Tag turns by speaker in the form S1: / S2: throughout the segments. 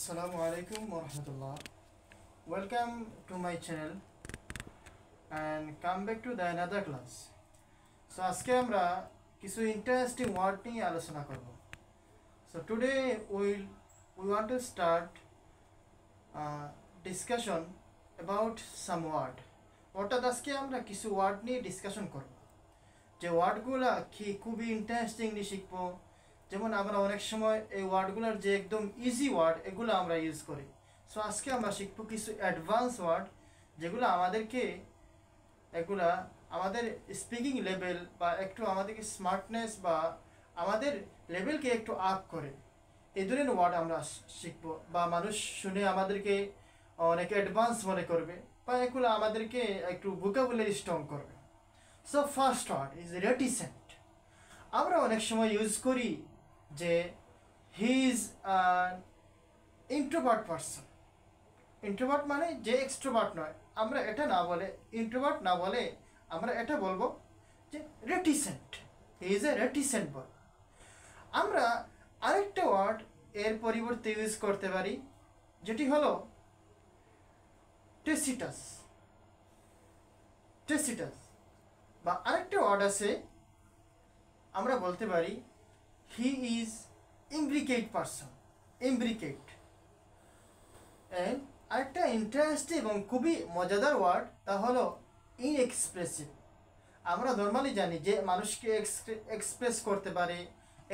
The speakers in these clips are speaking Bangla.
S1: Assalamu alaikum warahmatullah. Welcome to my channel and come back to the another class. So আজকে আমরা কিছু ইন্টারেস্টিং ওয়ার্ড নিয়ে আলোচনা করব. So today we want to start discussion about some word. অর্থাৎ আজকে আমরা কিছু ওয়ার্ড নিয়ে ডিসকাশন করব. যে ওয়ার্ডগুলো খুবই ইন্টারেস্টিংলি শিখবো. যেমন আমরা অনেক সময় এই ওয়ার্ডগুলোর যে একদম ইজি ওয়ার্ড এগুলো আমরা ইউজ করি. সো আজকে আমরা শিখবো কিছু অ্যাডভান্স ওয়ার্ড যেগুলো আমাদের স্পিকিং লেভেল বা একটু আমাদেরকে স্মার্টনেস বা আমাদের লেভেলকে একটু আপ করে এই ধরনের ওয়ার্ড আমরা শিখবো, বা মানুষ শুনে আমাদেরকে অনেক অ্যাডভান্স মনে করবে, বা এগুলো আমাদেরকে একটু ভোকাবুলারি স্ট্রং করবে. So first word is reticent. আমরা অনেক সময় ইউজ করি যে he is introvert person. Introvert মানে যে এক্সট্রোভার্ট নয়, আমরা এটা না বলে ইন্ট্রোভার্ট না বলে আমরা এটা বলবো যে রেটিসেন্ট. হি ইজ এ রেটিসেন্ট বয়. আমরা আরেকটা ওয়ার্ড এর পরিবর্তে ইউজ করতে পারি, যেটি হলো টেসিটাস. টেসিটাস বা আরেকটা ওয়ার্ড আছে, আমরা বলতে পারি he is imbricate person. Imbricate. আরেকটা ইন্টারেস্টিং এবং খুবই মজাদার ওয়ার্ড, তা হলো ইনএক্সপ্রেসিভ. আমরা নর্মালি জানি যে মানুষকে এক্সপ্রেস করতে পারে,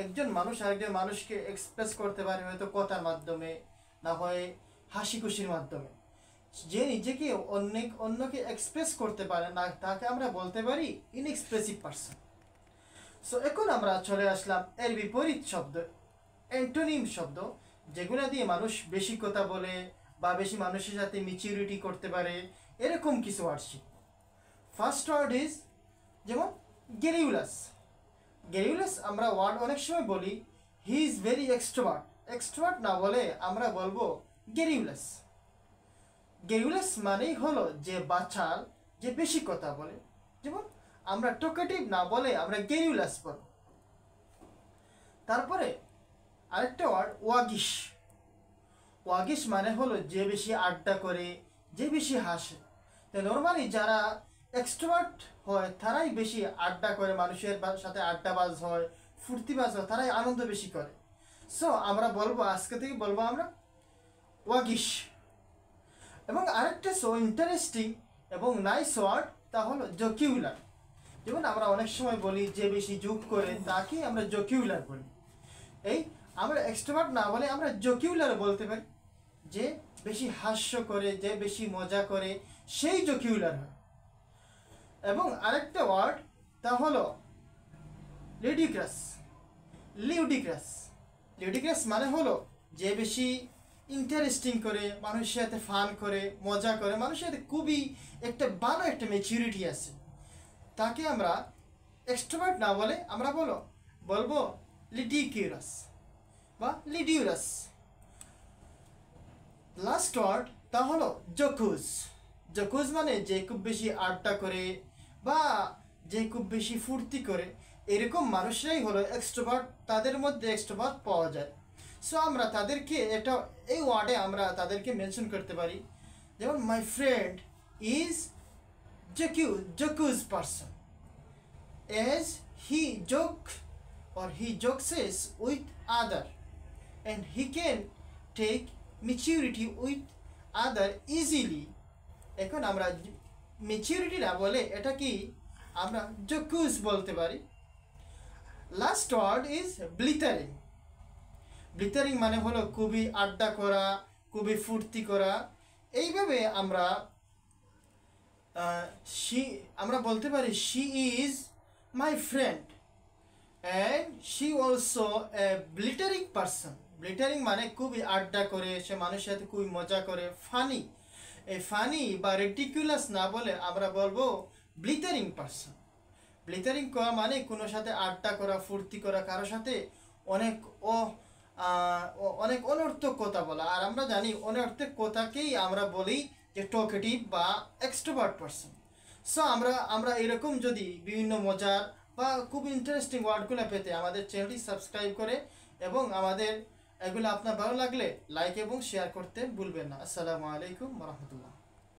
S1: একজন মানুষ আরেকজন মানুষকে এক্সপ্রেস করতে পারে হয়তো কথার মাধ্যমে, না হয় হাসি খুশির মাধ্যমে. যে নিজেকে অন্যকে এক্সপ্রেস করতে পারে না, তাকে আমরা বলতে পারি ইনএক্সপ্রেসিভ পারসন. সো এখন আমরা চলে আসলাম এর বিপরীত শব্দ, অ্যান্টোনিম শব্দ, যেগুলো দিয়ে মানুষ বেশি কথা বলে বা বেশি মানুষের সাথে ম্যাচিউরিটি করতে পারে, এরকম কিছু ওয়ার্ড শিখব. ফার্স্ট ওয়ার্ড ইজ যেমন গেরিউলাস. গেরিউলাস আমরা ওয়ার্ড অনেক সময় বলি he is very extrovert. Extrovert না বলে আমরা বলবো গেরিউলাস. গেরিউলাস মানেই হলো যে বাচাল, যে বেশি কথা বলে. যেমন আমরা টকেটিভ না বলে আমরা গেরিউলাস বল. তারপরে আরেকটা ওয়ার্ড ওয়াগিশ. ওয়াগিশ মানে হলো যে বেশি আড্ডা করে, যে বেশি হাসে. তো নর্মালি যারা এক্সট্রোভার্ট হয় তারাই বেশি আড্ডা করে, মানুষের সাথে আড্ডাবাজ হয়, ফুর্তিবাজ হয়, তারাই আনন্দ বেশি করে. সো আমরা বলবো, আজকে থেকে বলবো আমরা ওয়াগিশ. এবং আরেকটা সো ইন্টারেস্টিং এবং নাইস ওয়ার্ড, তা হলো জকিউলার. যেমন আমরা অনেক সময় বলি যে বেশি যোগ করে তাকে আমরা জকিউলার বলি. এই আমরা এক্সট্রোভার্ট না বলে আমরা জকিউলার বলতে পারি, যে বেশি হাস্য করে, যে বেশি মজা করে, সেই জকিউলার হয়. এবং আরেকটা ওয়ার্ড, তা হলো লিউডিক্রাস. লিউডিক্রাস. লিউডিক্রাস মানে হলো যে বেশি ইন্টারেস্টিং করে, মানুষের সাথে ফান করে, মজা করে, মানুষের সাথে খুবই একটা ভালো একটা ম্যাচিউরিটি আছে, তাকে আমরা এক্সট্রোভার্ট না বলে আমরা বলবো লিডিকিউরাস বা লিডিউরাস. লাস্ট ওয়ার্ড, তা হলো জকুজ. জকুজ মানে যে খুব বেশি আড্ডা করে বা যে খুব বেশি ফুর্তি করে, এরকম মানুষরাই হলো এক্সট্রোভার্ট. তাদের মধ্যে এক্সট্রোভার্ট পাওয়া যায়. সো আমরা তাদেরকে এই ওয়ার্ডে আমরা তাদেরকে মেনশন করতে পারি, যেমন my friend is jocose person, as he jokes with other and he can take maturity with other easily. এখন আমরা ম্যাচিউরিটি না বলে এটা কি আমরা জকুজ বলতে পারি. Last word is blithering. Blithering মানে হলো খুবই আড্ডা করা, খুবই ফুর্তি করা. এইভাবে আমরা বলতে পারি she is my friend and she also a blittering person. ব্লিটারিং মানে খুবই আড্ডা করে, সে মানুষের সাথে খুবই মজা করে, ফানি. এই ফানি বা রেটিকুলাস না বলে আমরা বলবো ব্লিটারিং পারসন. ব্লিটারিং করা মানে কোনো সাথে আড্ডা করা, ফুর্তি করা, কারোর সাথে অনেক অনর্থক কথা বলা. আর আমরা জানি অনর্থক কথাকেই আমরা বলি যে টকেটিভ বা এক্সট্রোভার্ট পারসন. সো আমরা এরকম যদি বিভিন্ন মজার বা খুব ইন্টারেস্টিং ওয়ার্ডগুলো পেতে আমাদের চ্যানেলটি সাবস্ক্রাইব করে এবং আমাদের এগুলো আপনার ভালো লাগলে লাইক এবং শেয়ার করতে ভুলবেন না। আসসালামু আলাইকুম রহমতুল্লাহ।